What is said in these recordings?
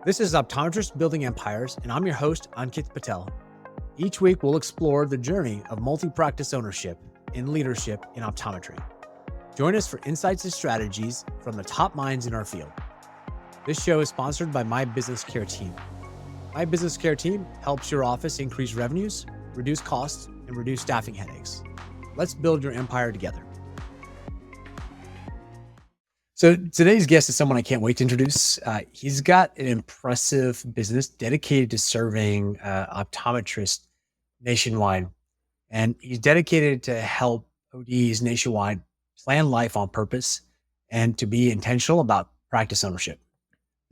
This is Optometrist Building Empires, and I'm your host, Ankit Patel. Each week, we'll explore the journey of multi-practice ownership and leadership in optometry. Join us for insights and strategies from the top minds in our field. This show is sponsored by My Business Care Team. My Business Care Team helps your office increase revenues, reduce costs, and reduce staffing headaches. Let's build your empire together. So today's guest is someone I can't wait to introduce. He's got an impressive business dedicated to serving optometrists nationwide. And he's dedicated to help ODs nationwide plan life on purpose and to be intentional about practice ownership.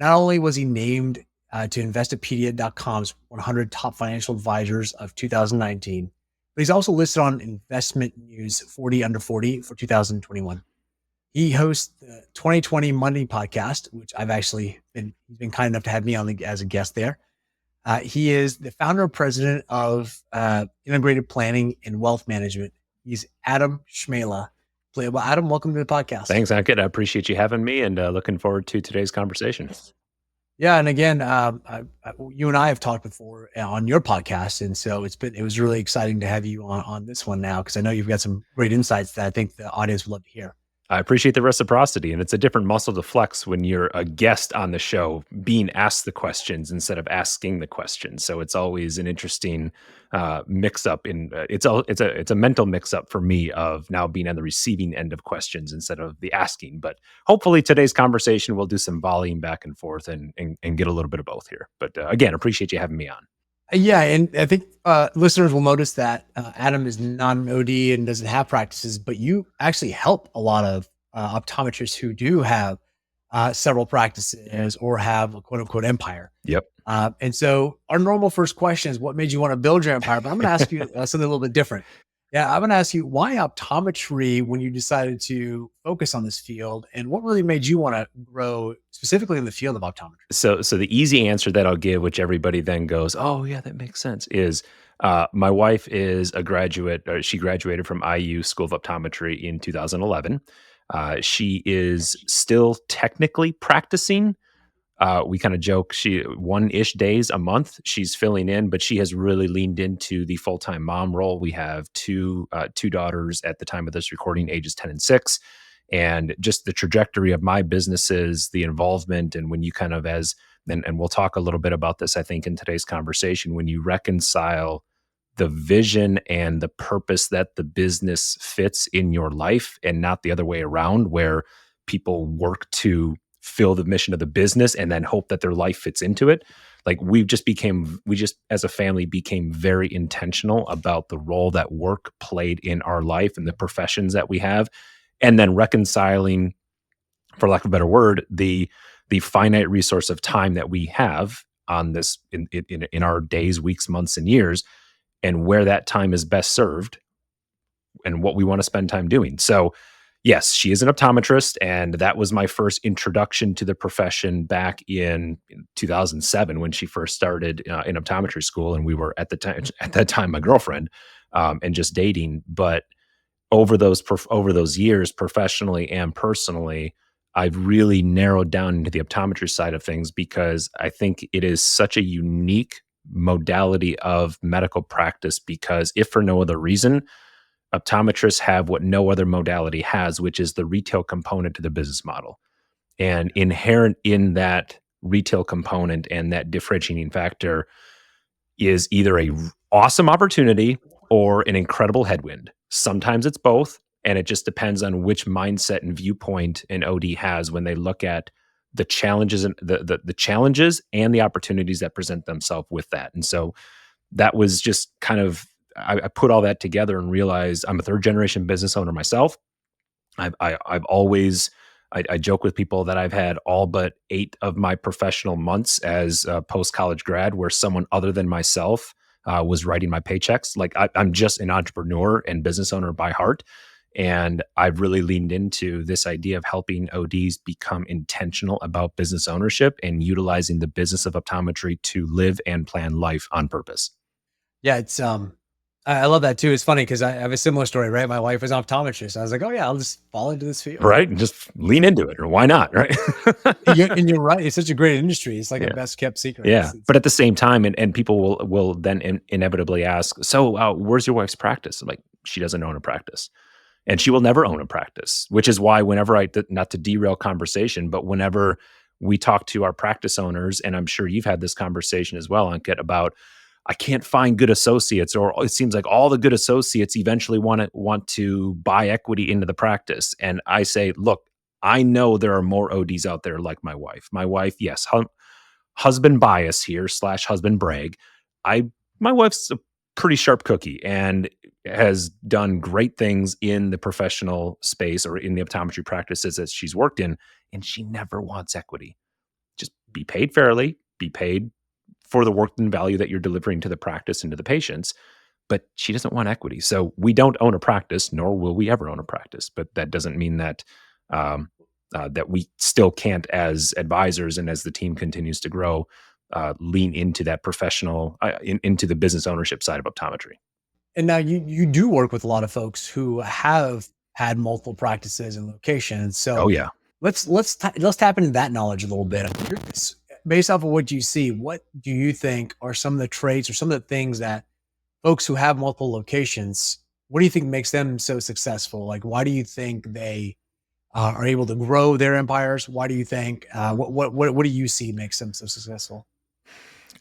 Not only was he named to Investopedia.com's 100 top financial advisors of 2019, but he's also listed on Investment News 40 Under 40 for 2021. He hosts the 2020 Money podcast, which he's been kind enough to have me on as a guest there. He is the founder and president of Integrated Planning and Wealth Management. He's Adam Cmejla. Well, Adam, welcome to the podcast. Thanks, Ankit. I appreciate you having me and looking forward to today's conversation. Yeah, and again, you and I have talked before on your podcast, and so it was really exciting to have you on this one now because I know you've got some great insights that I think the audience would love to hear. I appreciate the reciprocity, and it's a different muscle to flex when you're a guest on the show being asked the questions instead of asking the questions. So it's always an interesting mix-up. It's a mental mix-up for me of now being on the receiving end of questions instead of the asking. But hopefully today's conversation will do some volleying back and forth and get a little bit of both here. But again, appreciate you having me on. Yeah, and I think listeners will notice that Adam is not an OD and doesn't have practices, but you actually help a lot of optometrists who do have several practices or have a quote-unquote empire. Yep. And so our normal first question is, what made you want to build your empire? But I'm going to ask you something a little bit different. Yeah, I'm going to ask you, why optometry when you decided to focus on this field, and what really made you want to grow specifically in the field of optometry? So the easy answer that I'll give, which everybody then goes, oh yeah, that makes sense, is my wife is a graduate. She graduated from IU School of Optometry in 2011. She is still technically practicing. We kind of joke she 1-ish days a month she's filling in, but she has really leaned into the full-time mom role. We have two daughters at the time of this recording, ages 10 and 6. And just the trajectory of my businesses, the involvement, and when you kind of and we'll talk a little bit about this, I think, in today's conversation, when you reconcile the vision and the purpose that the business fits in your life and not the other way around, where people work to fill the mission of the business and then hope that their life fits into it. Like we just as a family became very intentional about the role that work played in our life and the professions that we have. And then reconciling, for lack of a better word, the finite resource of time that we have on this in our days, weeks, months, and years, and where that time is best served and what we want to spend time doing. So yes, she is an optometrist, and that was my first introduction to the profession back in 2007 when she first started in optometry school, and we were at that time my girlfriend and just dating. But over those years, professionally and personally, I've really narrowed down into the optometry side of things because I think it is such a unique modality of medical practice. Because if for no other reason, optometrists have what no other modality has, which is the retail component to the business model. And inherent in that retail component and that differentiating factor is either a awesome opportunity or an incredible headwind. Sometimes it's both, and it just depends on which mindset and viewpoint an OD has when they look at the challenges and the challenges and the opportunities that present themselves with that. And so that was just kind of, I put all that together and realized I'm a third generation business owner myself. I've always, I joke with people that I've had all but 8 of my professional months as a post-college grad where someone other than myself was writing my paychecks. Like I'm just an entrepreneur and business owner by heart. And I've really leaned into this idea of helping ODs become intentional about business ownership and utilizing the business of optometry to live and plan life on purpose. Yeah, it's I love that too. It's funny because I have a similar story, right? My wife is an optometrist. I was like, oh yeah, I'll just fall into this field. Right? And just lean into it, or why not, right? And you're right. It's such a great industry. It's like a Yeah. best kept secret. Yeah, It's but at the same time, and people will then inevitably ask, "So, where's your wife's practice?" I'm like, "She doesn't own a practice, and she will never own a practice." Which is why whenever not to derail conversation, but whenever we talk to our practice owners, and I'm sure you've had this conversation as well, Ankit, about I can't find good associates, or it seems like all the good associates eventually want to buy equity into the practice, and I say, look. I know there are more ODs out there like my wife. My wife, yes, husband bias here slash husband brag. I My wife's a pretty sharp cookie and has done great things in the professional space or in the optometry practices that she's worked in, and she never wants equity. Just be paid fairly, be paid for the work and value that you're delivering to the practice and to the patients. But she doesn't want equity. So we don't own a practice, nor will we ever own a practice. But that doesn't mean that um, that we still can't, as advisors and as the team continues to grow, lean into that professional, into the business ownership side of optometry. And now you do work with a lot of folks who have had multiple practices and locations. Oh So yeah. let's tap into that knowledge a little bit. I'm curious, based off of what you see, what do you think are some of the traits or some of the things that folks who have multiple locations, what do you think makes them so successful? Like, why do you think they are able to grow their empires? Why do you think? What do you see makes them so successful?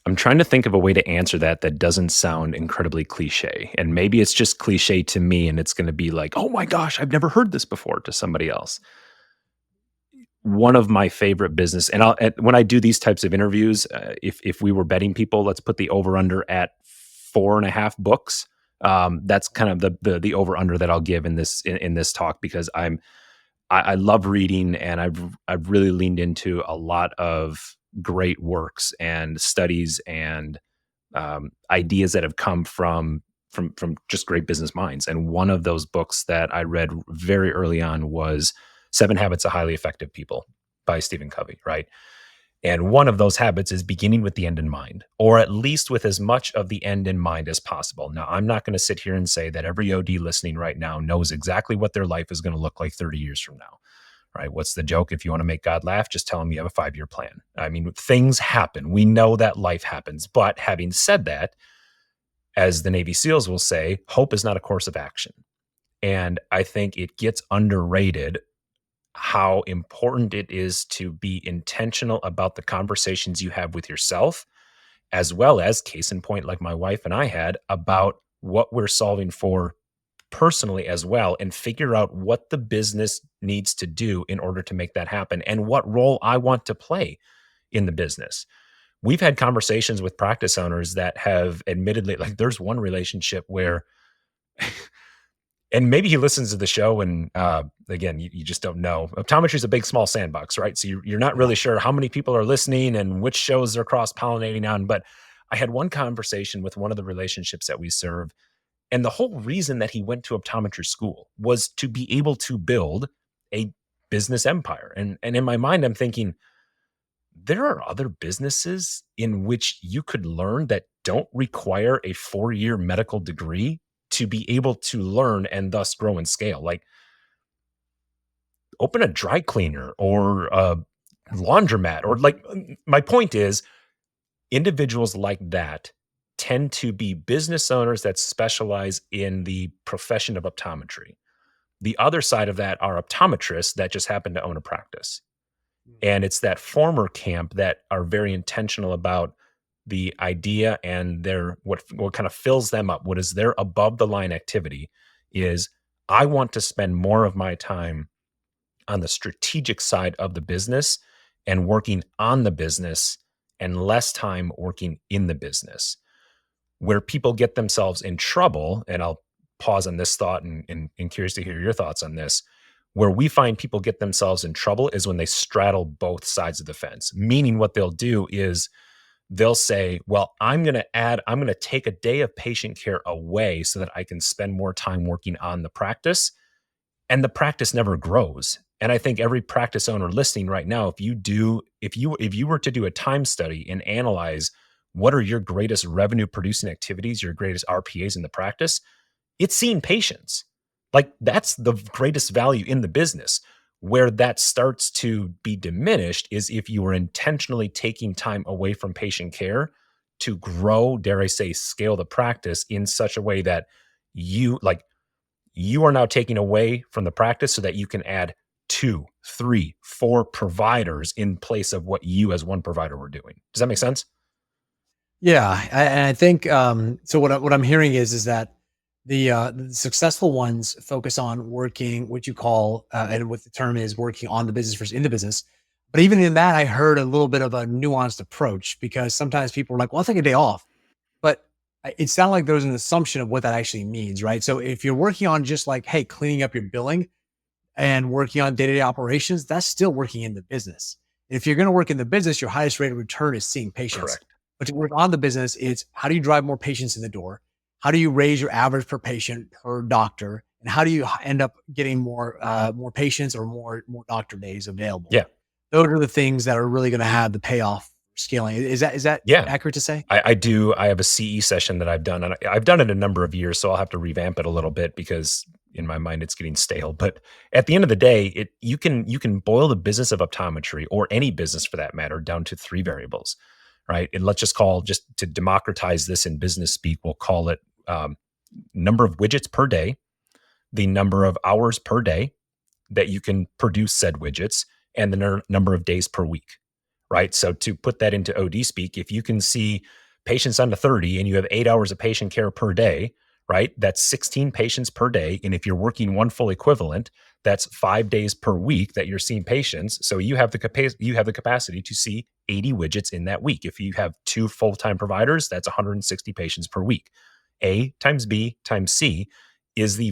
I'm trying to think of a way to answer that doesn't sound incredibly cliche. And maybe it's just cliche to me and it's going to be like, "Oh my gosh, I've never heard this before" to somebody else. One of my favorite business, and when I do these types of interviews, if we were betting people, let's put the over under at 4.5 books. That's kind of the over under that I'll give in this talk, because I love reading, and I've really leaned into a lot of great works and studies and ideas that have come from just great business minds. And one of those books that I read very early on was Seven Habits of Highly Effective People by Stephen Covey, right? And one of those habits is beginning with the end in mind, or at least with as much of the end in mind as possible. Now, I'm not going to sit here and say that every OD listening right now knows exactly what their life is going to look like 30 years from now, right? What's the joke? If you want to make God laugh, just tell them you have a 5-year plan. I mean, things happen. We know that life happens. But having said that, as the Navy SEALs will say, hope is not a course of action. And I think it gets underrated how important it is to be intentional about the conversations you have with yourself, as well as, case in point, like my wife and I had, about what we're solving for personally as well, and figure out what the business needs to do in order to make that happen and what role I want to play in the business. We've had conversations with practice owners that have admittedly, like, there's one relationship where, and maybe he listens to the show, and again, you just don't know. Optometry is a big, small sandbox, right? So you're not Yeah. really sure how many people are listening and which shows they're cross pollinating on. But I had one conversation with one of the relationships that we serve, and the whole reason that he went to optometry school was to be able to build a business empire. And in my mind, I'm thinking, there are other businesses in which you could learn that don't require a 4-year medical degree to be able to learn and thus grow and scale. Like, open a dry cleaner or a laundromat, or like, my point is, individuals like that tend to be business owners that specialize in the profession of optometry. The other side of that are optometrists that just happen to own a practice. And it's that former camp that are very intentional about the idea, and their what kind of fills them up, what is their above the line activity is, I want to spend more of my time on the strategic side of the business and working on the business, and less time working in the business. Where people get themselves in trouble, and I'll pause on this thought, and curious to hear your thoughts on this. Where we find people get themselves in trouble is when they straddle both sides of the fence. Meaning, what they'll do is they'll say, well, I'm going to take a day of patient care away so that I can spend more time working on the practice. And the practice never grows. And I think every practice owner listening right now, if you were to do a time study and analyze what are your greatest revenue producing activities, your greatest RPAs in the practice? It's seeing patients. Like that's the greatest value in the business. Where that starts to be diminished is if you are intentionally taking time away from patient care to grow, dare I say, scale the practice in such a way that you are now taking away from the practice so that you can add 2, 3, 4 providers in place of what you as one provider were doing. Does that make sense? Yeah, and I think so. What I'm hearing is that the successful ones focus on working what you call and what the term is working on the business versus in the business. But even in that, I heard a little bit of a nuanced approach because sometimes people are like, "Well, I'll take a day off," but it sounded like there was an assumption of what that actually means, right? So if you're working on just like, hey, cleaning up your billing, and working on day-to-day operations, that's still working in the business. If you're going to work in the business, your highest rate of return is seeing patients. Correct. But to work on the business, it's how do you drive more patients in the door? How do you raise your average per patient per doctor? And how do you end up getting more patients or more doctor days available? Yeah. Those are the things that are really going to have the payoff scaling. Is that Yeah. accurate to say? I do. I have a CE session that I've done, and I've done it a number of years, so I'll have to revamp it a little bit because in my mind it's getting stale. But at the end of the day, you can boil the business of optometry or any business for that matter down to 3 variables, right? And let's just to democratize this in business speak, we'll call it number of widgets per day, the number of hours per day that you can produce said widgets, and the number of days per week, right? So to put that into OD speak, if you can see patients under 30 and you have 8 hours of patient care per day, right? That's 16 patients per day. And if you're working one full equivalent, that's 5 days per week that you're seeing patients. So you have the capacity to see 80 widgets in that week. If you have 2 full-time providers, that's 160 patients per week. A times B times C is the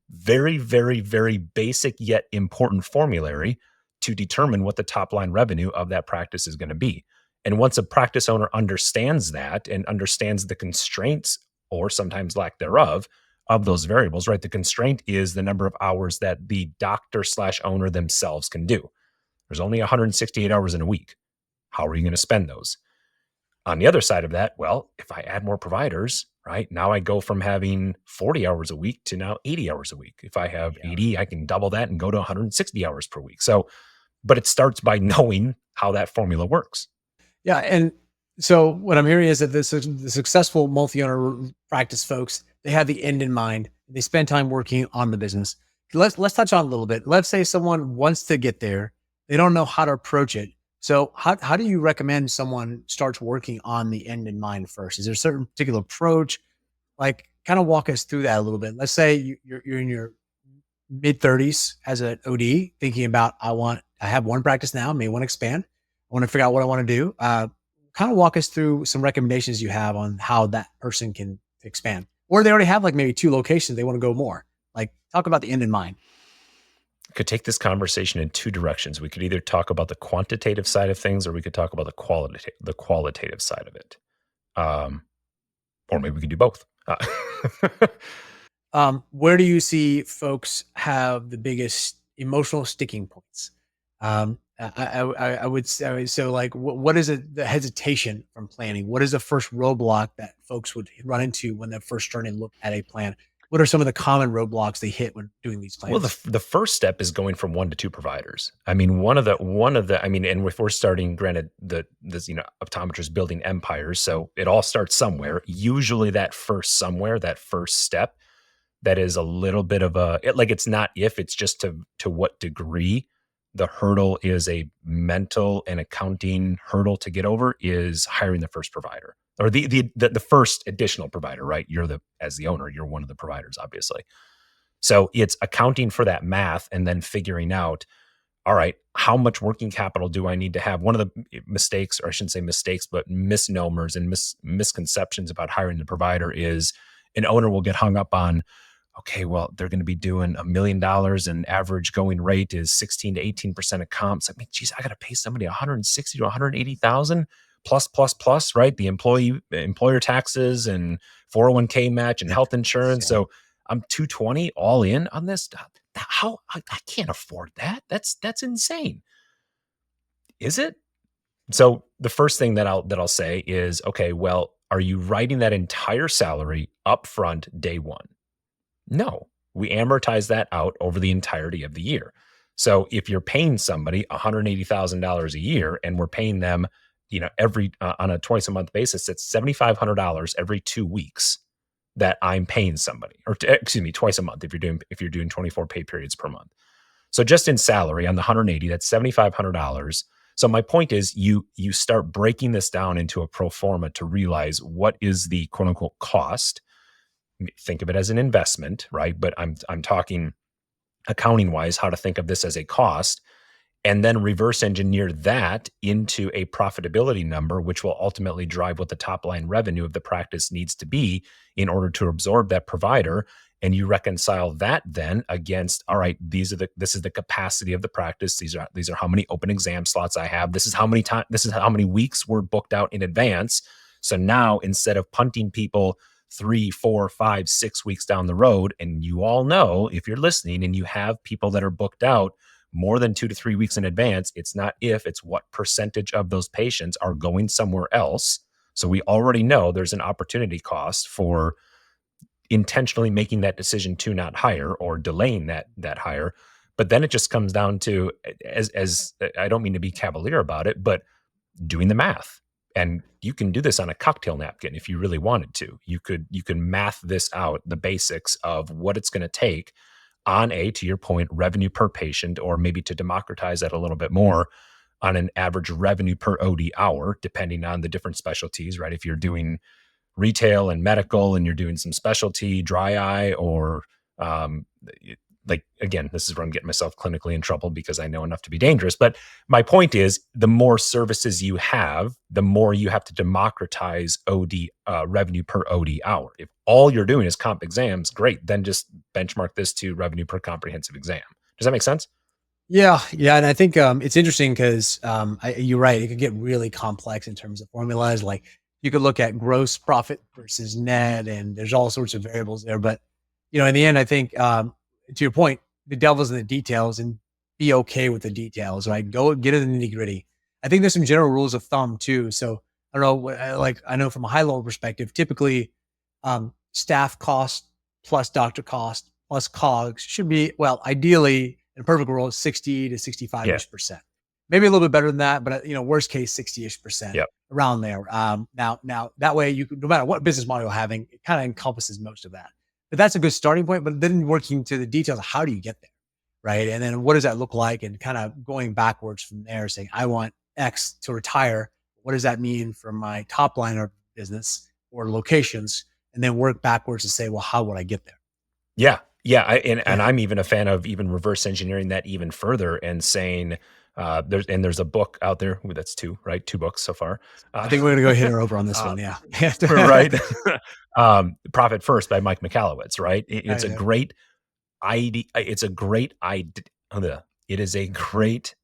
very, very, very basic yet important formulary to determine what the top line revenue of that practice is going to be. And once a practice owner understands that and understands the constraints or sometimes lack thereof of those variables, right? The constraint is the number of hours that the doctor slash owner themselves can do. There's only 168 hours in a week. How are you going to spend those? On the other side of that, well, if I add more providers, right, now I go from having 40 hours a week to now 80 hours a week. If I have 80, I can double that and go to 160 hours per week. So, but it starts by knowing how that formula works. Yeah, and so what I'm hearing is that the successful multi-owner practice folks, they have the end in mind. They spend time working on the business. Let's touch on it a little bit. Let's say someone wants to get there, they don't know how to approach it. So how do you recommend someone starts working on the end in mind first? Is there a certain particular approach? Like, kind of walk us through that a little bit. Let's say you're in your mid 30s as an OD, thinking about I have one practice now, may want to expand. I want to figure out what I want to do. Kind of walk us through some recommendations you have on how that person can expand, or they already have like maybe 2 locations, they want to go more. Like, talk about the end in mind. Could take this conversation in 2 directions. We could either talk about the quantitative side of things, or we could talk about the qualitative side of it. Um, or maybe we could do both. Where do you see folks have the biggest emotional sticking points? I would say, so like, what is it, the hesitation from planning? What is the first roadblock that folks would run into when they're first starting to look at a plan? What are some of the common roadblocks they hit when doing these Well, plans? the first step is going from 1 to 2 providers. I mean, one of the I mean, and if we're starting, granted, optometrists building empires, so it all starts somewhere. Usually that first step, that is a little bit of it's not if, it's just to what degree the hurdle is a mental and accounting hurdle to get over is hiring the first provider or the first additional provider, right? As the owner, you're one of the providers, obviously. So it's accounting for that math and then figuring out, all right, how much working capital do I need to have? One of the mistakes, or I shouldn't say mistakes, but misnomers and misconceptions about hiring the provider is an owner will get hung up on, okay, well, they're going to be doing $1 million and average going rate is 16 to 18% of comps. I mean, geez, I got to pay somebody 160 to 180,000 plus, right? The employer taxes and 401k match and health insurance. Yeah. So I'm 220 all in on this. How I can't afford that. That's insane. Is it? So the first thing that I'll say is, okay, well, are you writing that entire salary upfront day one? No, we amortize that out over the entirety of the year. So if you're paying somebody $180,000 a year and we're paying them, every on a twice a month basis, it's $7,500 every 2 weeks that I'm paying somebody, or excuse me, twice a month if you're doing 24 pay periods per month. So just in salary on the 180, that's $7,500. So my point is you start breaking this down into a pro forma to realize what is the quote unquote cost. Think of it as an investment, right? But I'm talking accounting wise, how to think of this as a cost, and then reverse engineer that into a profitability number, which will ultimately drive what the top line revenue of the practice needs to be in order to absorb that provider. And you reconcile that then against, all right, this is the capacity of the practice. These are how many open exam slots I have. This is how many weeks we're booked out in advance. So now instead of punting people 3, 4, 5, 6 weeks down the road, and you all know if you're listening and you have people that are booked out more than 2 to 3 weeks in advance, it's not if, it's what percentage of those patients are going somewhere else. So we already know there's an opportunity cost for intentionally making that decision to not hire or delaying that hire. But then it just comes down to, as I don't mean to be cavalier about it, but doing the math. And you can do this on a cocktail napkin if you really wanted to. You can math this out, the basics of what it's going to take on to your point, revenue per patient, or maybe to democratize that a little bit more, on an average revenue per OD hour, depending on the different specialties, right? If you're doing retail and medical and you're doing some specialty dry eye, or um, like, again, this is where I'm getting myself clinically in trouble because I know enough to be dangerous. But my point is, the more services you have, the more you have to democratize OD revenue per OD hour. If all you're doing is comp exams, great, then just benchmark this to revenue per comprehensive exam. Does that make sense? Yeah, yeah, and I think, it's interesting 'cause, you're right, it could get really complex in terms of formulas, like, you could look at gross profit versus net, and there's all sorts of variables there, but, in the end, I think, to your point, the devil's in the details, and be okay with the details, right? Go get into the nitty-gritty. I think there's some general rules of thumb too, so, I don't know, I know from a high level perspective, typically, staff cost plus doctor cost plus COGS should be, well, ideally, in a perfect world, 60 to Yeah. 65-ish%. Maybe a little bit better than that, but worst case, 60-ish% Yep. around there. Now that way you can, no matter what business model you're having, it kind of encompasses most of that. But that's a good starting point. But then working to the details, how do you get there? Right. And then what does that look like? And kind of going backwards from there, saying, I want X to retire. What does that mean for my top line of business or locations? And then work backwards to say, well, how would I get there? Yeah. Yeah. And Yeah. I'm even a fan of even reverse engineering that even further and saying, there's a book out there. Ooh, that's two, right? Two books so far. I Uh, think we're gonna go hit her over on this uh, one. Yeah. right. Profit First by Mike McAllowitz, right? It's a Yeah. great idea. It's a great idea. It is a great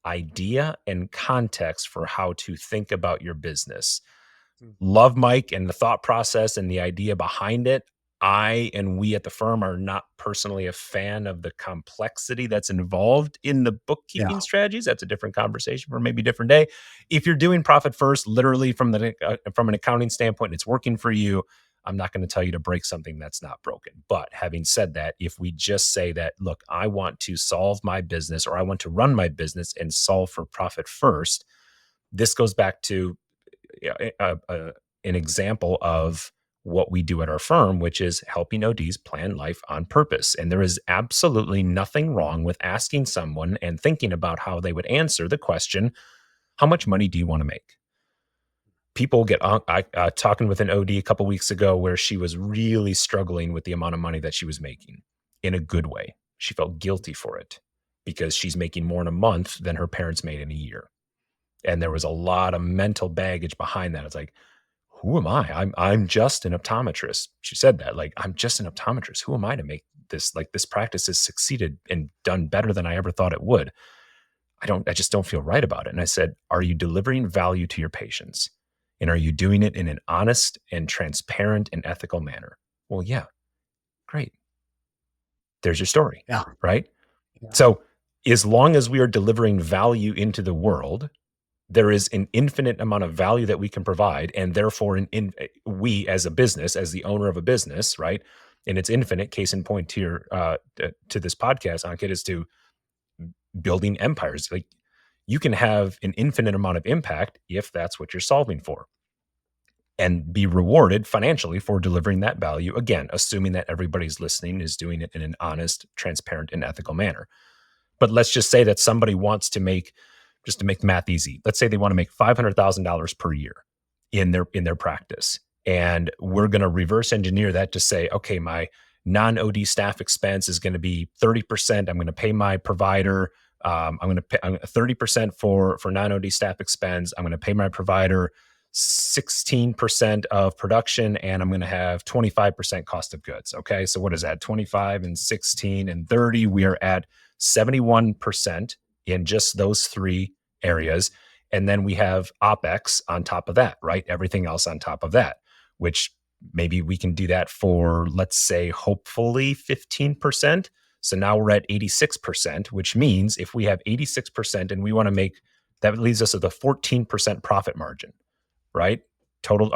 idea and context for how to think about your business. Mhm. Love Mike and the thought process and the idea behind it. I and we at the firm are not personally a fan of the complexity that's involved in the Yeah. bookkeeping strategies. That's a different conversation for maybe a different day. If you're doing Profit First, literally from an accounting standpoint, and it's working for you, I'm not going to tell you to break something that's not broken. But having said that, if we just say that, look, I want to solve my business, or I want to run my business and solve for profit first, this goes back to an example of what we do at our firm, which is helping ODs plan life on purpose. And there is absolutely nothing wrong with asking someone and thinking about how they would answer the question, how much money do you want to make? People get talking with an OD a couple weeks ago where she was really struggling with the amount of money that she was making, in a good way. She felt guilty for it because she's making more in a month than her parents made in a year. And there was a lot of mental baggage behind that. It's like, who am I? I'm just an optometrist. She said that, like, I'm just an optometrist. Who am I to make this, like, this practice has succeeded and done better than I ever thought it would. I just don't feel right about it. And I said, are you delivering value to your patients? And are you doing it in an honest and transparent and ethical manner? Well, yeah, great. There's your story, Yeah. right? Yeah. So as long as we are delivering value into the world, there is an infinite amount of value that we can provide, and therefore we as a business, as the owner of a business, right? And it's infinite. Case in point to your to this podcast, Ankit, is to building empires. Like, you can have an infinite amount of impact if that's what you're solving for, and be rewarded financially for delivering that value. Again, assuming that everybody's listening is doing it in an honest, transparent, and ethical manner. But let's just say that somebody wants to make, just to make math easy, let's say they want to make $500,000 per year in their practice. And we're going to reverse engineer that to say, okay, my non-OD staff expense is going to be 30%. I'm going to pay my provider. I'm going to pay 30% for non-OD staff expense. I'm going to pay my provider 16% of production, and I'm going to have 25% cost of goods. Okay. So what is that? 25 and 16 and 30. We are at 71% in just those three areas. And then we have OpEx on top of that, right? Everything else on top of that, which maybe we can do that for, let's say, hopefully 15%. So now we're at 86%, which means if we have 86% and we want to make, that leaves us with a 14% profit margin, right? Total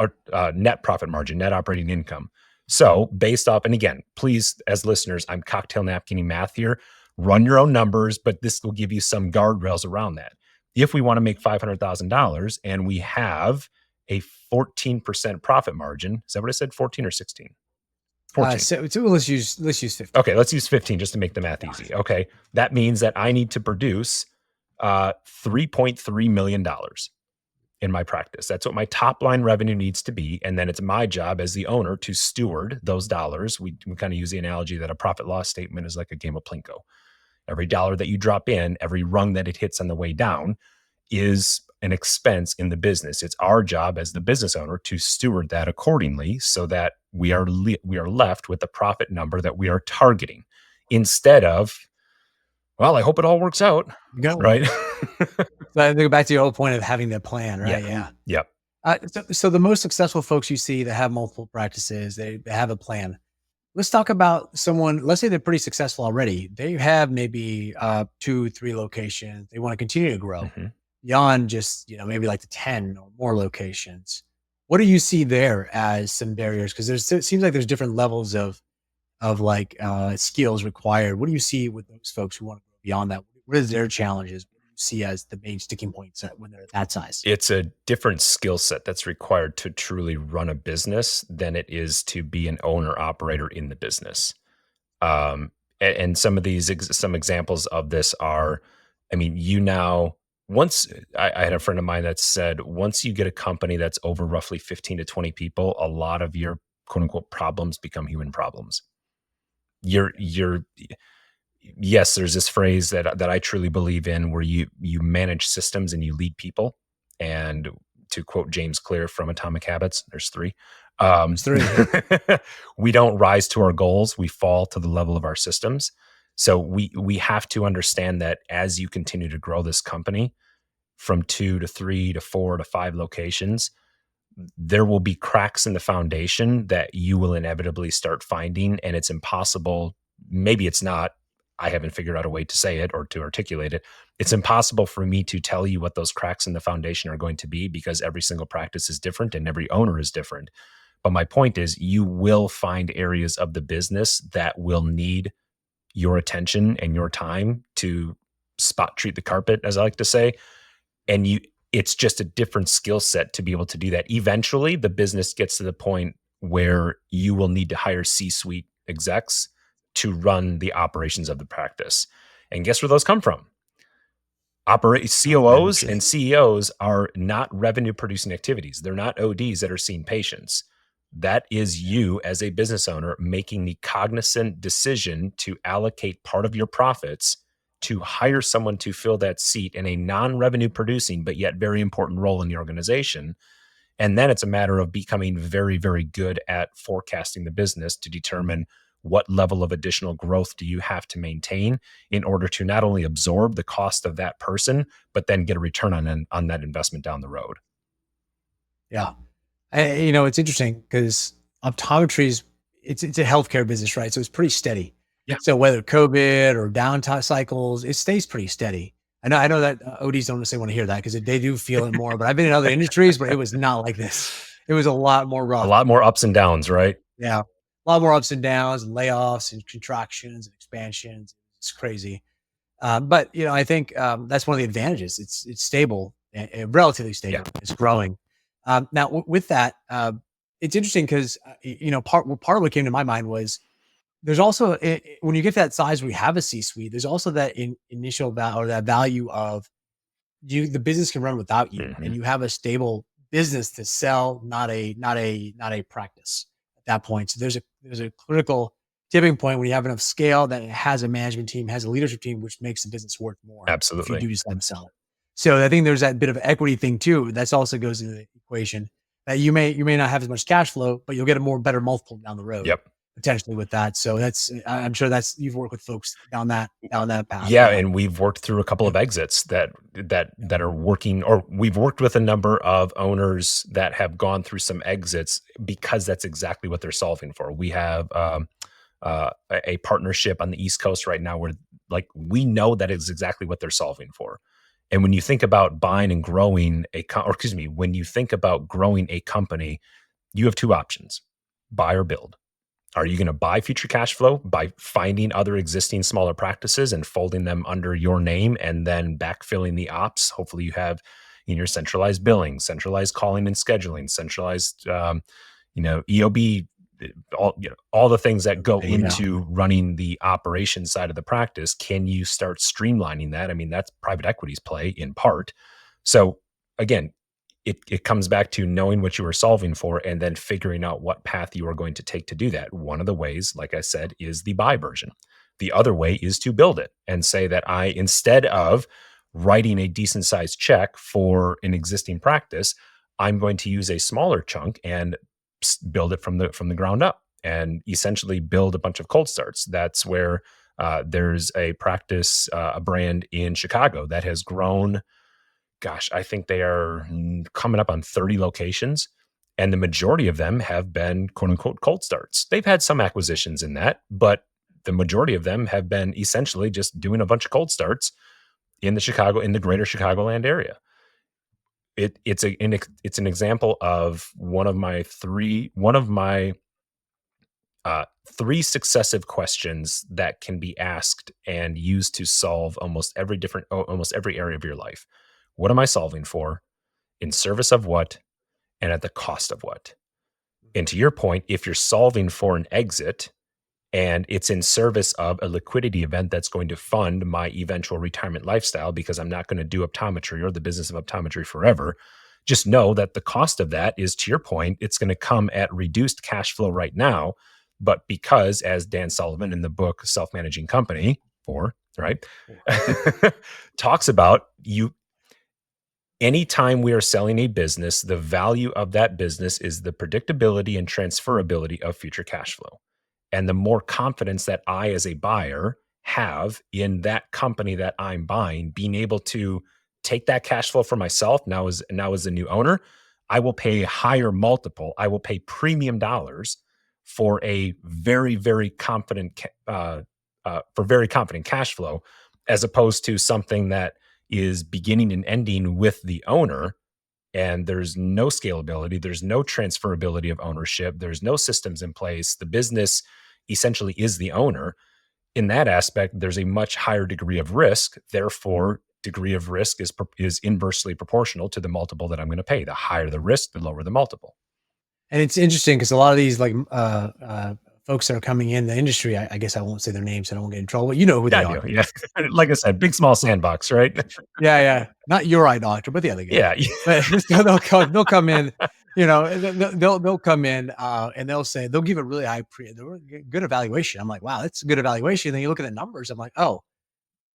net profit margin, net operating income. So based off, and again, please, as listeners, I'm cocktail napkining math here. Run your own numbers, but this will give you some guardrails around that. If we want to make $500,000 and we have a 14% profit margin, is that what I said? 14 or 16? 14. So let's use 15. Okay, let's use 15 just to make the math easy. Okay, that means that I need to produce $3.3 million in my practice. That's what my top line revenue needs to be. And then it's my job as the owner to steward those dollars. We kind of use the analogy that a profit loss statement is like a game of Plinko. Every dollar that you drop in, every rung that it hits on the way down is an expense in the business. It's our job as the business owner to steward that accordingly so that we are left with the profit number that we are targeting, instead of, well, I hope it all works out. Right. So I go back to your whole point of having the plan, right? Yeah. Yep. So the most successful folks you see that have multiple practices, they have a plan. Let's talk about someone, let's say they're pretty successful already. They have maybe 2, 3 locations. They want to continue to grow beyond just, maybe like the 10 or more locations. What do you see there as some barriers? Because it seems like there's different levels of like skills required. What do you see with those folks who want to go beyond that? What is their challenges? What do you see as the main sticking points when they're at that size? It's a different skill set that's required to truly run a business than it is to be an owner operator in the business. And some of these, some examples of this are, I mean, once I had a friend of mine that said, once you get a company that's over roughly 15 to 20 people, a lot of your quote unquote problems become human problems. Yes, there's this phrase that I truly believe in, where you manage systems and you lead people. And to quote James Clear from Atomic Habits, there's 3. There's 3. We don't rise to our goals; we fall to the level of our systems. So we have to understand that as you continue to grow this company from 2 to 3 to 4 to 5 locations, there will be cracks in the foundation that you will inevitably start finding, and it's impossible. Maybe it's not. I haven't figured out a way to say it or to articulate it. It's impossible for me to tell you what those cracks in the foundation are going to be, because every single practice is different and every owner is different. But my point is, you will find areas of the business that will need your attention and your time to spot treat the carpet, as I like to say. And it's just a different skill set to be able to do that. Eventually, the business gets to the point where you will need to hire C-suite execs to run the operations of the practice. And guess where those come from? COOs and CEOs are not revenue producing activities. They're not ODs that are seeing patients. That is you as a business owner making the cognizant decision to allocate part of your profits to hire someone to fill that seat in a non-revenue producing but yet very important role in the organization. And then it's a matter of becoming very, very good at forecasting the business to determine what level of additional growth do you have to maintain in order to not only absorb the cost of that person, but then get a return on that investment down the road. Yeah. It's interesting because optometry it's a healthcare business, right? So it's pretty steady. Yeah. So whether COVID or down cycles, it stays pretty steady. I know that ODs don't necessarily want to hear that because they do feel it more. But I've been in other industries where it was not like this. It was a lot more A rough. lot more ups and downs, right? Yeah, a lot more ups and downs and layoffs and contractions and expansions. It's crazy. But I think that's one of the advantages. It's stable, relatively Yeah. stable. It's growing. Now, with that, it's interesting because part of what came to my mind was there's also when you get to that size where you have a C-suite, there's also that initial value or that value of the business can run without you, and Mhm. you have a stable business to sell, not a practice at that point. So there's a critical tipping point when you have enough scale that it has a management team, has a leadership team, which makes the business worth more if you Absolutely. do decide to sell it. So I think there's that bit of equity thing too. That's also goes into the equation that you may not have as much cash flow, but you'll get a better multiple down the road Yep. potentially with that. So I'm sure that's you've worked with folks down that path. Yeah, Yeah. and we've worked through a couple Yeah. of exits that Yeah. that are working, or we've worked with a number of owners that have gone through some exits because that's exactly what they're solving for. We have a partnership on the East Coast right now where, like, we know that is exactly what they're solving for. And when you think about buying and growing or excuse me, when you think about growing a company, you have two options: buy or build. Are you going to buy future cash flow by finding other existing smaller practices and folding them under your name and then backfilling the ops? Hopefully, you have in your centralized billing, centralized calling and scheduling, centralized, EOB, all the things that go Yeah. into running the operation side of the practice. Can you start streamlining that? I mean, that's private equity's play in part. So again, it comes back to knowing what you are solving for and then figuring out what path you are going to take to do that. One of the ways, like I said, is the buy version. The other way is to build it and say that instead of writing a decent sized check for an existing practice, I'm going to use a smaller chunk and build it from the ground up and essentially build a bunch of cold starts. That's where there's a practice, a brand in Chicago that has grown. Gosh, I think they are coming up on 30 locations, and the majority of them have been quote unquote cold starts. They've had some acquisitions in that, but the majority of them have been essentially just doing a bunch of cold starts in the greater Chicagoland area. It's an example of one of my three successive questions that can be asked and used to solve almost every area of your life. What am I solving for? In service of what? And at the cost of what? And to your point, if you're solving for an exit and it's in service of a liquidity event that's going to fund my eventual retirement lifestyle because I'm not going to do optometry or the business of optometry forever, just know that the cost of that is, to your point, it's going to come at reduced cash flow right now. But because, as Dan Sullivan in the book Self Managing Company, right, talks about, anytime we are selling a business, the value of that business is the predictability and transferability of future cash flow. And the more confidence that I, as a buyer, have in that company that I'm buying, being able to take that cash flow for myself now as a new owner, I will pay a higher multiple. I will pay premium dollars for a very, very confident, for very confident cash flow, as opposed to something that is beginning and ending with the owner, and there's no scalability, there's no transferability of ownership, there's no systems in place. The business essentially is the owner. In that aspect, there's a much higher degree of risk. Therefore, degree of risk is inversely proportional to the multiple that I'm going to pay. The higher the risk, the lower the multiple. And it's interesting because a lot of these folks that are coming in the industry, I guess I won't say their names, so I don't get in trouble. But you know who Yeah, they I do. are. Yeah. Like I said, big small sandbox, right? Yeah, yeah. Not your eye doctor, but the other guy. Yeah. But so they'll come in, they'll come in, and they'll give a really good evaluation. I'm like, wow, that's a good evaluation. Then you look at the numbers. I'm like, oh,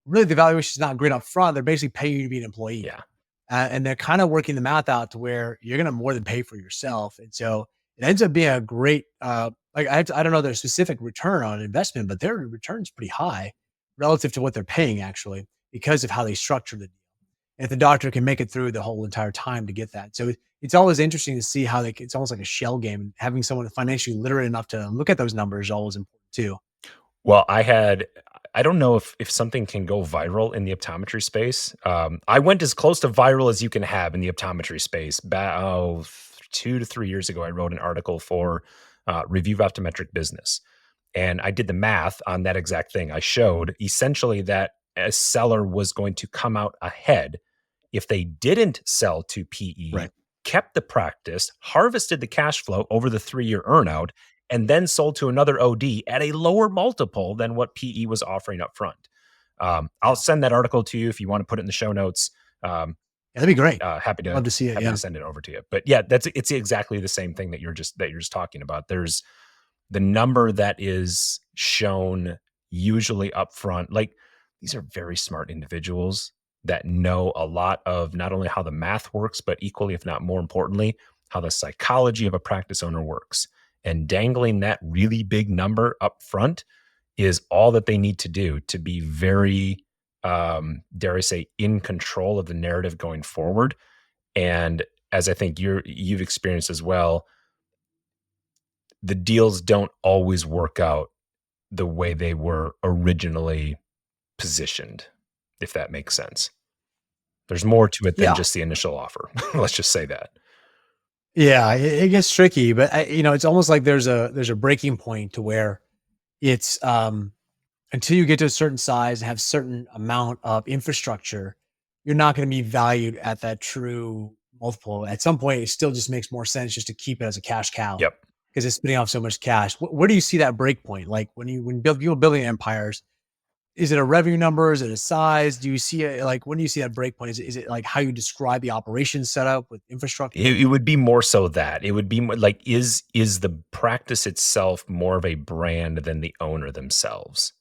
really, the valuation is not great up front. They're basically paying you to be an employee. Yeah. And they're kind of working the math out to where you're going to more than pay for yourself. And so it ends up being a great, I don't know their specific return on investment, but their return's pretty high relative to what they're paying actually because of how they structure the deal. And if the doctor can make it through the whole entire time to get that. So it's always interesting to see how it's almost like a shell game, and having someone financially literate enough to look at those numbers is always important too. Well, I had I don't know if something can go viral in the optometry space. I went as close to viral as you can have in the optometry space. 2 to 3 years ago, I wrote an article for Review of Optometric Business, and I did the math on that exact thing. I showed essentially that a seller was going to come out ahead if they didn't sell to PE, Right. kept the practice, harvested the cash flow over the 3-year earnout, and then sold to another OD at a lower multiple than what PE was offering up front. I'll Yeah. send that article to you if you want to put it in the show notes. Um, Yeah, that'd be great. happy Love to to see it. happy to Yeah. send it over to you. But yeah, it's exactly the same thing that you're just talking about. There's the number that is shown usually upfront. Like, these are very smart individuals that know a lot of not only how the math works, but equally, if not more importantly, how the psychology of a practice owner works. And dangling that really big number up front is all that they need to do to be very, dare I say, in control of the narrative going forward. And as I think you've experienced as well, the deals don't always work out the way they were originally positioned, if that makes sense. There's more to it than Yeah. just the initial offer. Let's just say that. Yeah. It gets tricky, but it's almost like there's a breaking point to where it's, until you get to a certain size, have certain amount of infrastructure, you're not going to be valued at that true multiple. At some point, it still just makes more sense just to keep it as a cash cow Yep. because it's spitting off so much cash. Where do you see that break point? Like when people building empires, is it a revenue number? Is it a size? Do you see it like when do you see that break point? Is it like how you describe the operation setup with infrastructure? It would be more so that. It would be more like, is the practice itself more of a brand than the owner themselves?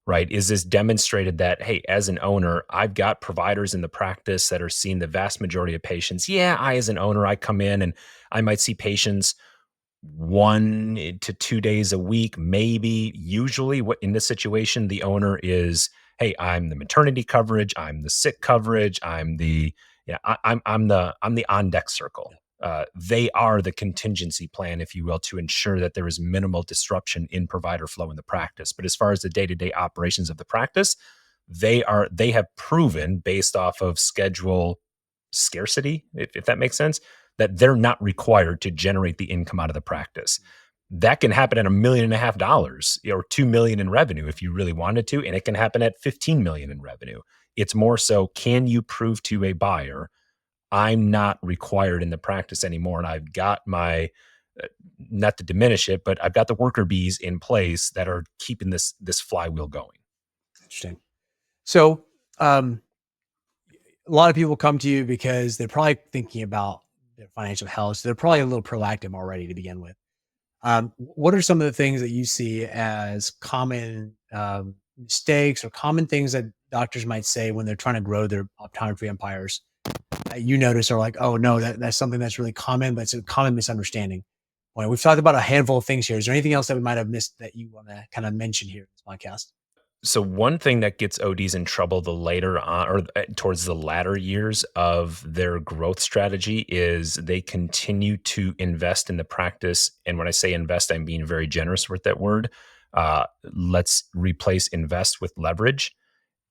Right? Is this demonstrated that, hey, as an owner, I've got providers in the practice that are seeing the vast majority of patients. Yeah, I as an owner, I come in and I might see patients 1 to 2 days a week, maybe. Usually, what in this situation, the owner is, hey, I'm the maternity coverage, I'm the sick coverage, I'm the yeah, I'm the on deck circle. They are the contingency plan, if you will, to ensure that there is minimal disruption in provider flow in the practice. But as far as the day to day operations of the practice, they have proven based off of schedule scarcity, if that makes sense, that they're not required to generate the income out of the practice. That can happen at $1.5 million or 2 million in revenue if you really wanted to, and it can happen at 15 million in revenue. It's more so, can you prove to a buyer, I'm not required in the practice anymore, and I've got my not to diminish it, but I've got the worker bees in place that are keeping this flywheel going. Interesting. So, a lot of people come to you because they're probably thinking about their financial health. So they're probably a little proactive already to begin with. What are some of the things that you see as common mistakes or common things that doctors might say when they're trying to grow their optometry empires that you notice are like, oh no, that's something that's really common, but it's a common misunderstanding. Well, we've talked about a handful of things here. Is there anything else that we might have missed that you want to kind of mention here in this podcast? So one thing that gets ODs in trouble the later on or towards the latter years of their growth strategy is they continue to invest in the practice. And when I say invest, I'm being very generous with that word. Let's replace invest with leverage,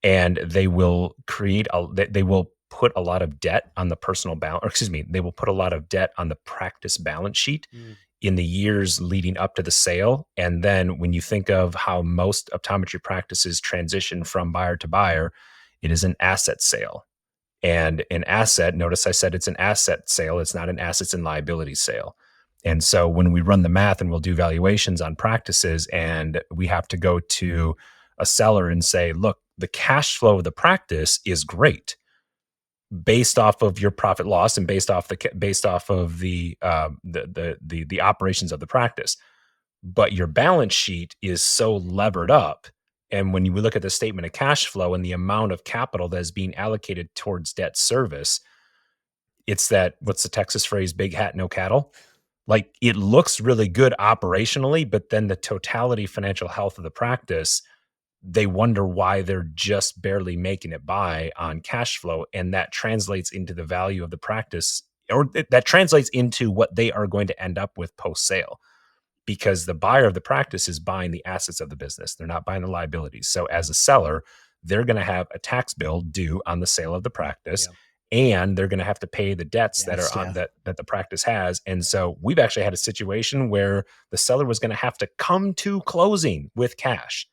and they will they will put a lot of debt on the personal balance, or excuse me, they will put a lot of debt on the practice balance sheet Mm, in the years leading up to the sale. And then when you think of how most optometry practices transition from buyer to buyer, it is an asset sale. And an asset, notice I said it's an asset sale, it's not an assets and liabilities sale. And so when we run the math and we'll do valuations on practices, and we have to go to a seller and say, look, the cash flow of the practice is great based off of your profit loss and based off of the operations of the practice, but your balance sheet is so levered up. And when you look at the statement of cash flow and the amount of capital that is being allocated towards debt service, it's that, what's the Texas phrase, big hat, no cattle? Like, it looks really good operationally, but then the totality financial health of the practice, they wonder why they're just barely making it by on cash flow. And that translates into the value of the practice, or that translates into what they are going to end up with post sale, because the buyer of the practice is buying the assets of the business. They're not buying the liabilities. So as a seller, they're going to have a tax bill due on the sale of the practice, Yeah. and they're going to have to pay the debts that are Yes. on Yeah. that the practice has. And so we've actually had a situation where the seller was going to have to come to closing with cash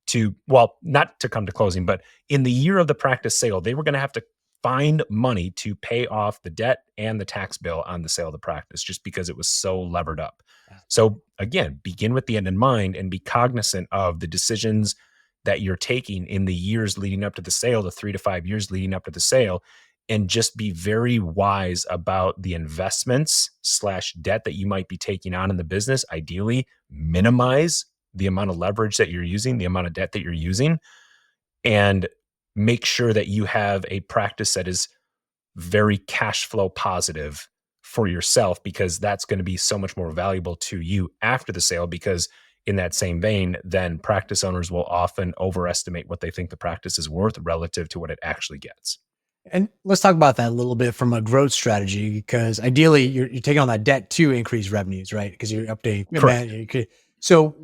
to, well, not to come to closing, but in the year of the practice sale, they were going to have to find money to pay off the debt and the tax bill on the sale of the practice just because it was so levered up. So again, begin with the end in mind and be cognizant of the decisions that you're taking in the years leading up to the sale, the 3 to 5 years leading up to the sale, and just be very wise about the investments slash debt that you might be taking on in the business. Ideally, minimize the amount of leverage that you're using, the amount of debt that you're using, and make sure that you have a practice that is very cash flow positive for yourself, because that's going to be so much more valuable to you after the sale. Because in that same vein, then practice owners will often overestimate what they think the practice is worth relative to what it actually gets. And let's talk about that a little bit from a growth strategy, because ideally you're taking on that debt to increase revenues, right? Because you're updating Correct. equipment. So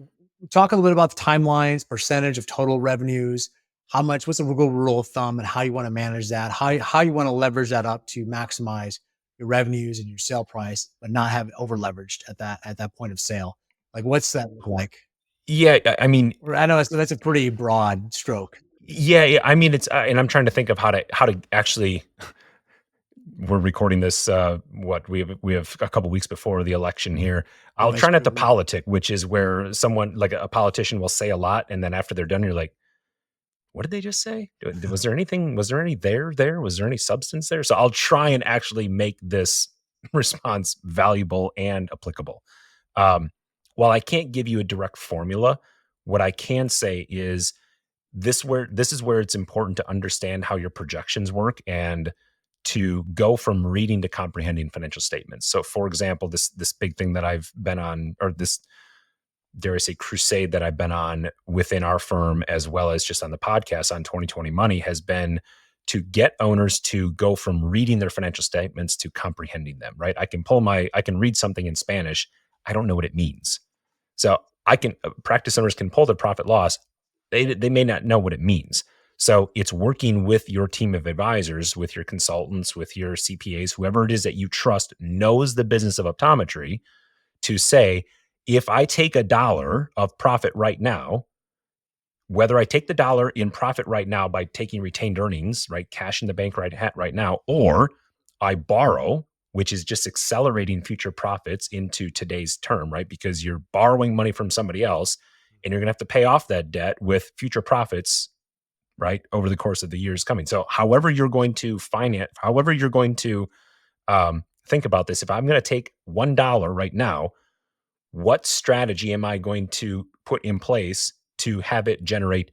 talk a little bit about the timelines, percentage of total revenues, how much, what's a good rule of thumb, and how you want to manage that, how you want to leverage that up to maximize your revenues and your sale price, but not have it over leveraged at that point of sale. Like what's that look like? Yeah, I mean, I know that's a pretty broad stroke. yeah. I mean, it's and I'm trying to think of how to actually. We're recording this. What we have a couple weeks before the election here. Oh, I'll that's try not to true. Yeah. politic, which is where someone like a politician will say a lot, and then after they're done, you're like, what did they just say? Was there anything? Was there any there? Was there any substance there? So I'll try and actually make this response valuable and applicable. Um, while I can't give you a direct formula, what I can say is this is where it's important to understand how your projections work and to go from reading to comprehending financial statements. So, for example, this big thing that I've been on, or this, dare I say, crusade that I've been on within our firm, as well as just on the podcast on 2020 Money, has been to get owners to go from reading their financial statements to comprehending them, right? I can read something in Spanish. I don't know what it means. So I can practice owners can pull their profit loss. They may not know what it means. So it's working with your team of advisors, with your consultants, with your CPAs, whoever it is that you trust knows the business of optometry, to say, if I take $1 of profit right now, whether I take the dollar in profit right now by taking retained earnings, right, cash in the bank right now, or I borrow, which is just accelerating future profits into today's term, right? Because you're borrowing money from somebody else and you're going to have to pay off that debt with future profits, right, over the course of the years coming. So, however you're going to finance, however you're going to think about this, if I'm going to take $1 right now, what strategy am I going to put in place to have it generate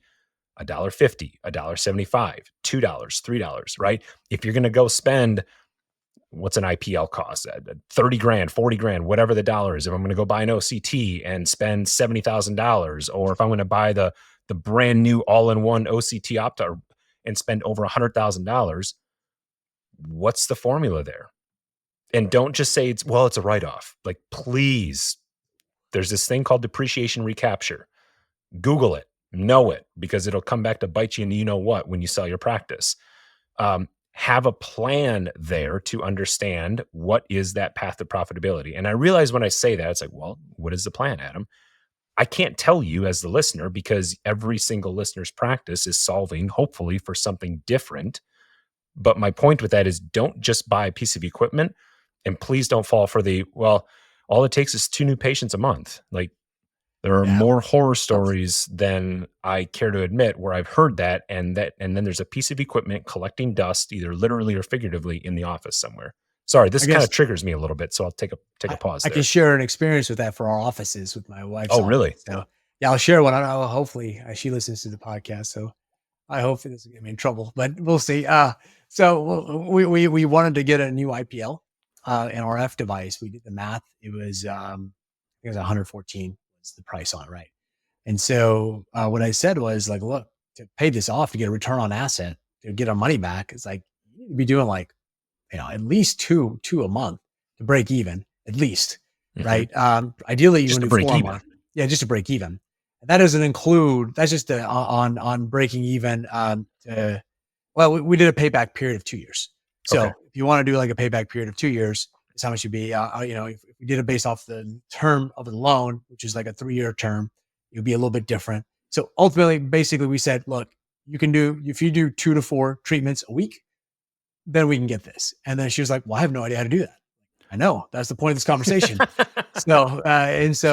$1.50, $1.75, $2, $3, right? If you're going to go spend, what's an IPL cost? 30 grand, 40 grand, whatever the dollar is. If I'm going to go buy an OCT and spend $70,000, or if I'm going to buy the brand new all-in-one OCT Opta and spend over $100,000, what's the formula there? And don't just say it's a write-off. Like, please, there's this thing called depreciation recapture. Google it, know it, because it'll come back to bite you, and you know what, when you sell your practice. Have a plan there to understand what is that path to profitability. And I realize when I say that, it's like, well, what is the plan, Adam? I can't tell you as the listener, because every single listener's practice is solving, hopefully, for something different. But my point with that is, don't just buy a piece of equipment, and please don't fall for all it takes is 2 new patients a month. Like, there are Yeah. more horror stories than I care to admit where I've heard that, and then there's a piece of equipment collecting dust, either literally or figuratively, in the office somewhere. Sorry, I this kind guess of triggers me a little bit, so I'll take a pause I can there. share an experience with that for our offices with my wife's Oh, office. really? So yeah, I'll share one. I don't know. Hopefully she listens to the podcast. So I hope it doesn't get me in trouble, but we'll see. So we wanted to get a new IPL, an RF device. We did the math. It was 114 was the price on it, right? And so what I said was like, look, to pay this off to get a return on asset to get our money back, it's like you need to be doing like at least two a month to break even, at least. Mhm. right? Ideally, you Just want to to do break 4 months. even. Yeah, just to break even. That doesn't include. That's just on breaking even. Well, we did a payback period of 2 years. Okay. So if you want to do like a payback period of 2 years, is how much you'd be. If we did it based off the term of the loan, which is like a 3-year term, it would be a little bit different. So ultimately, basically, we said, look, you can do if you do 2 to 4 treatments a week, then we can get this. And then she was like, well, I have no idea how to do that. I know that's the point of this conversation. So,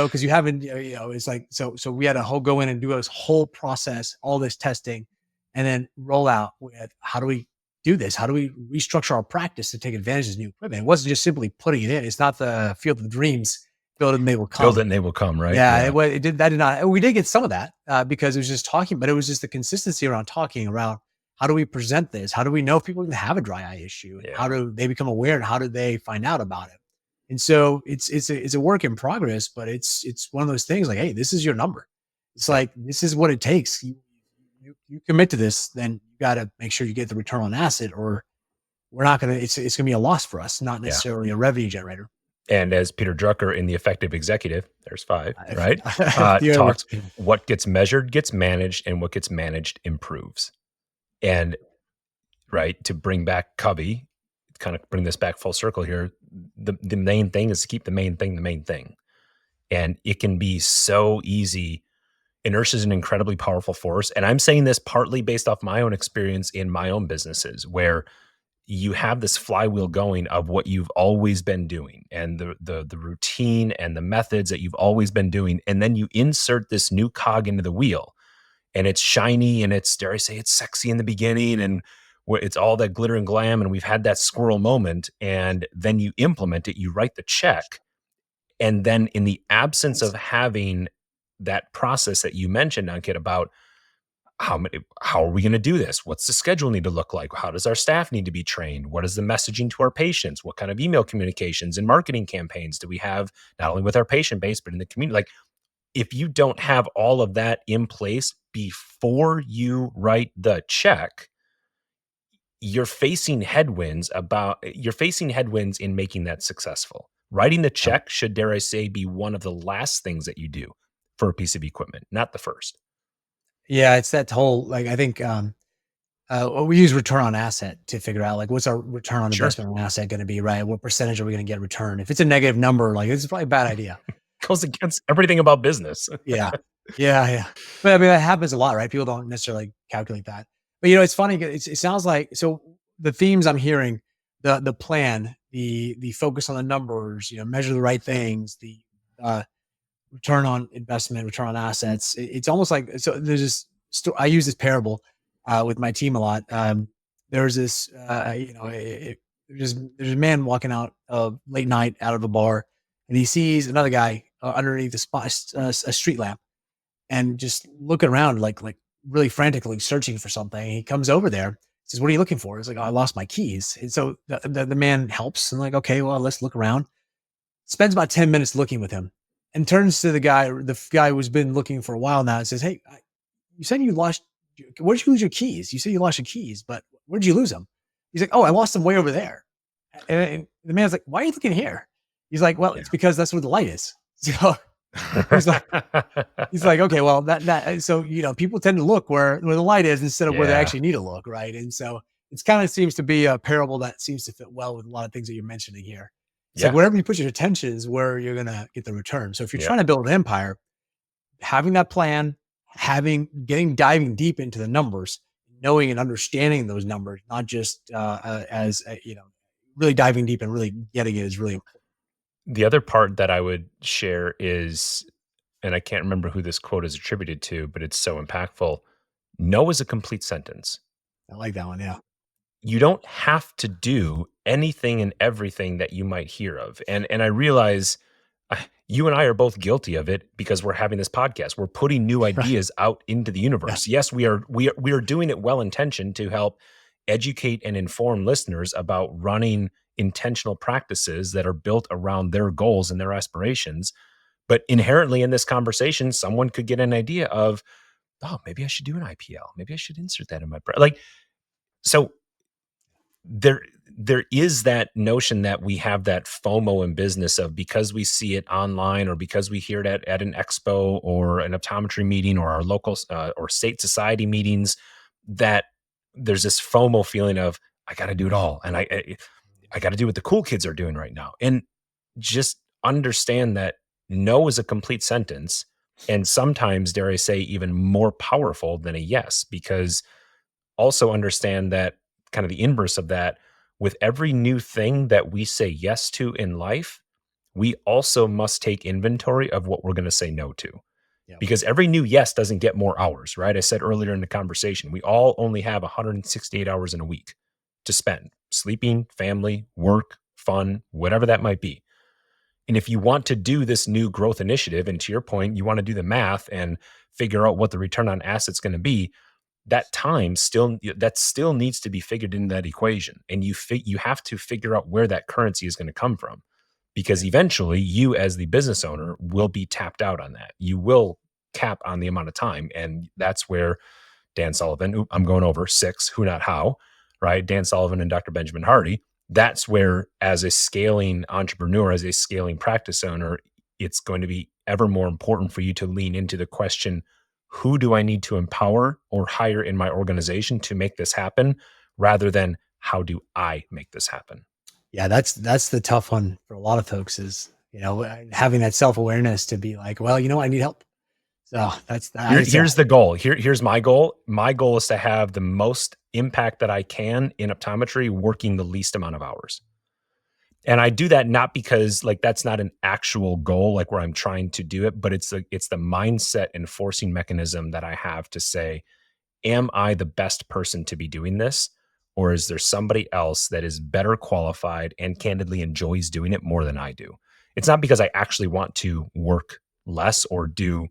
because you haven't, it's like, so we had to whole go in and do this whole process, all this testing, and then roll out with how do we do this? How do we restructure our practice to take advantage of this new equipment? It wasn't just simply putting it in. It's not the field of dreams, build it and they will Build it come. and they will come, right? Yeah, Yeah. it did that did not. We did get some of that because it was just talking, but it was just the consistency around talking around how do we present this? How do we know if people even have a dry eye issue, and how Yeah. do they become aware, and how do they find out about it? And so it's a work in progress, but it's one of those things like, hey, this is your number. It's Yeah. like this is what it takes. You commit to this, then you got to make sure you get the return on asset, or we're not gonna. It's gonna be a loss for us, not Yeah. necessarily a revenue generator. And as Peter Drucker in The Effective Executive, there's 5, If, right? if you ever, Talks what gets measured gets managed and what gets managed improves. And right, to bring back Covey, kind of bring this back full circle here, the main thing is to keep the main thing the main thing. And it can be so easy. Inertia is an incredibly powerful force. And I'm saying this partly based off my own experience in my own businesses, where you have this flywheel going of what you've always been doing and the routine and the methods that you've always been doing. And then you insert this new cog into the wheel, and it's shiny and it's, dare I say, it's sexy in the beginning, and it's all that glitter and glam. And we've had that squirrel moment, and then you implement it, you write the check. And then in the absence of having that process that you mentioned, Ankit, about how are we going to do this? What's the schedule need to look like? How does our staff need to be trained? What is the messaging to our patients? What kind of email communications and marketing campaigns do we have, not only with our patient base, but in the community? Like, if you don't have all of that in place before you write the check, you're facing headwinds in making that successful. Writing the check should, dare I say, be one of the last things that you do for a piece of equipment, not the first. yeah, it's that whole like I think well, we use return on asset to figure out like what's our return on Sure. investment on asset going to be, right? What percentage are we going to get return? If it's a negative number, like it's probably a bad idea. Goes against everything about business. Yeah, yeah. But I mean, that happens a lot, right? People don't necessarily calculate that. But it's funny. It sounds like so the themes I'm hearing, the plan, the focus on the numbers, measure the right things, the uh, return on investment, return on assets. It's almost like so. There's this. I use this parable with my team a lot. There's this. There's a man walking out late night out of a bar, and he sees another guy underneath a street lamp, and just looking around like really frantically searching for something. He comes over there. Says, "What are you looking for?" He's like, "Oh, I lost my keys." And so the man helps and like, okay, well, let's look around. Spends about 10 minutes looking with him and turns to the guy who's been looking for a while now and says, "Hey, you said you lost, where'd you lose your keys? You said you lost your keys, but where'd you lose them?" He's like, "Oh, I lost them way over there." And the man's like, "Why are you looking here?" He's like, "Well, Yeah. it's because that's where the light is." So he's like, okay, well, so, people tend to look where the light is instead of where they Yeah. actually need to look. Right. And so it's kind of seems to be a parable that seems to fit well with a lot of things that you're mentioning here. It's like Yeah. wherever you put your attention is where you're going to get the return. So if you're Yeah. trying to build an empire, having that plan, diving deep into the numbers, knowing and understanding those numbers, not just really diving deep and really getting it is really important. The other part that I would share is, and I can't remember who this quote is attributed to, but it's so impactful. No is a complete sentence. I like that one. Yeah. You don't have to do anything and everything that you might hear of. And I realize you and I are both guilty of it because we're having this podcast. We're putting new Right. ideas out into the Yeah. universe. Yes, we are doing it well intentioned to help educate and inform listeners about running intentional practices that are built around their goals and their aspirations. But inherently in this conversation, someone could get an idea of, oh, maybe I should do an IPL. Maybe I should insert that in my like. So there, there is that notion that we have that FOMO in business of, because we see it online or because we hear it at an expo or an optometry meeting or our local or state society meetings, that there's this FOMO feeling of, I got to do it all. And I got to do what the cool kids are doing right now. And just understand that no is a complete sentence. And sometimes, dare I say, even more powerful than a yes, because also understand that kind of the inverse of that, with every new thing that we say yes to in life, we also must take inventory of what we're going to say no to. Yep. Because every new yes doesn't get more hours, right? I said earlier in the conversation, we all only have 168 hours in a week to spend sleeping, family, work, fun, whatever that might be. And if you want to do this new growth initiative, and to your point, you want to do the math and figure out what the return on asset's going to be, that still needs to be figured into that equation. And you have to figure out where that currency is going to come from, because eventually you, as the business owner, will be tapped out on that. You will cap on the amount of time. And that's where Dan Sullivan, I'm going over 6, who, not how, right? Dan Sullivan and Dr. Benjamin Hardy. That's where, as a scaling entrepreneur, as a scaling practice owner, it's going to be ever more important for you to lean into the question, who do I need to empower or hire in my organization to make this happen, rather than how do I make this happen? Yeah, that's the tough one for a lot of folks is, having that self-awareness to be like, well, I need help. So Here's the goal. Here's my goal. My goal is to have the most impact that I can in optometry, working the least amount of hours. And I do that not because that's not an actual goal, where I'm trying to do it, but it's the mindset enforcing mechanism that I have to say, am I the best person to be doing this? Or is there somebody else that is better qualified and candidly enjoys doing it more than I do? It's not because I actually want to work less or do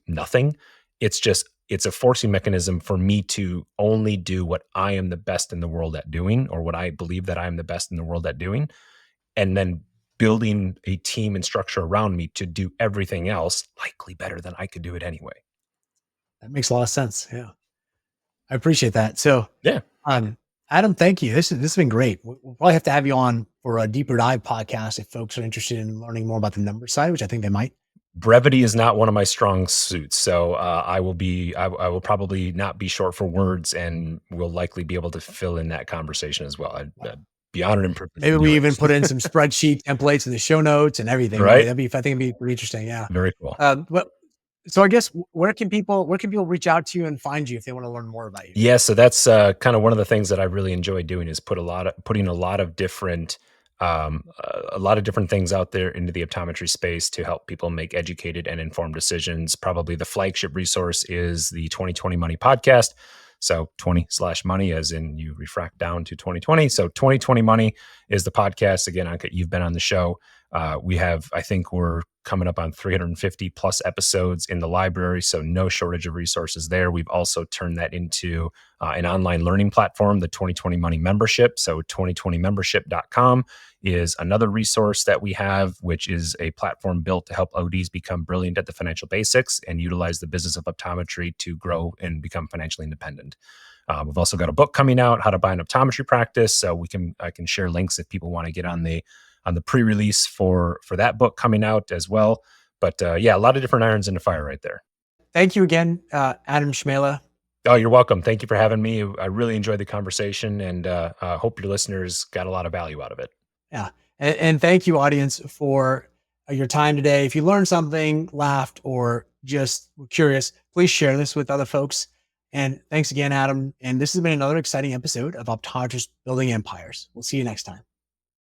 nothing. It's a forcing mechanism for me to only do what I am the best in the world at doing, or what I believe that I am the best in the world at doing. And then building a team and structure around me to do everything else likely better than I could do it anyway. That makes a lot of sense. Yeah. I appreciate that. So, Yeah. Adam, thank you. This has been great. We'll probably have to have you on for a deeper dive podcast if folks are interested in learning more about the numbers side, which I think they might. Brevity is not one of my strong suits, so I will probably not be short for words, and will likely be able to fill in that conversation as well. I'd be honored and privileged. Maybe we even put in some spreadsheet templates in the show notes and everything. Right? I think it'd be pretty interesting. Yeah. Very cool. So I guess where can people reach out to you and find you if they want to learn more about you? Yeah, so that's kind of one of the things that I really enjoy doing, is putting a lot of different things out there into the optometry space to help people make educated and informed decisions. Probably the flagship resource is the 2020 Money podcast. So 20/money, as in you refract down to 2020. So 2020 Money is the podcast. Again, you've been on the show. I think we're coming up on 350 plus episodes in the library. So no shortage of resources there. We've also turned that into an online learning platform, the 2020 Money membership. So 2020membership.com is another resource that we have, which is a platform built to help ODs become brilliant at the financial basics and utilize the business of optometry to grow and become financially independent. We've also got a book coming out, How to Buy an Optometry Practice. So I can share links if people want to get on the pre-release for that book coming out as well. But a lot of different irons in the fire right there. Thank you again, Adam Cmejla. Oh, you're welcome. Thank you for having me. I really enjoyed the conversation, and hope your listeners got a lot of value out of it. Yeah. And thank you, audience, for your time today. If you learned something, laughed, or just were curious, please share this with other folks. And thanks again, Adam. And this has been another exciting episode of Optometrist Building Empires. We'll see you next time.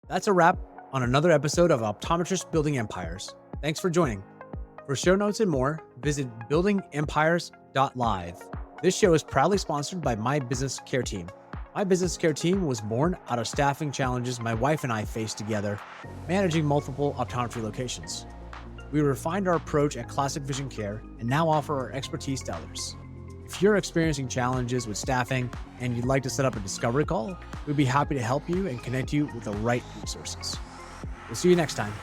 That's a wrap on another episode of Optometrist Building Empires. Thanks for joining. For show notes and more, visit buildingempires.live. This show is proudly sponsored by My Business Care Team. My Business Care Team was born out of staffing challenges my wife and I faced together, managing multiple optometry locations. We refined our approach at Classic Vision Care and now offer our expertise to others. If you're experiencing challenges with staffing and you'd like to set up a discovery call, we'd be happy to help you and connect you with the right resources. We'll see you next time.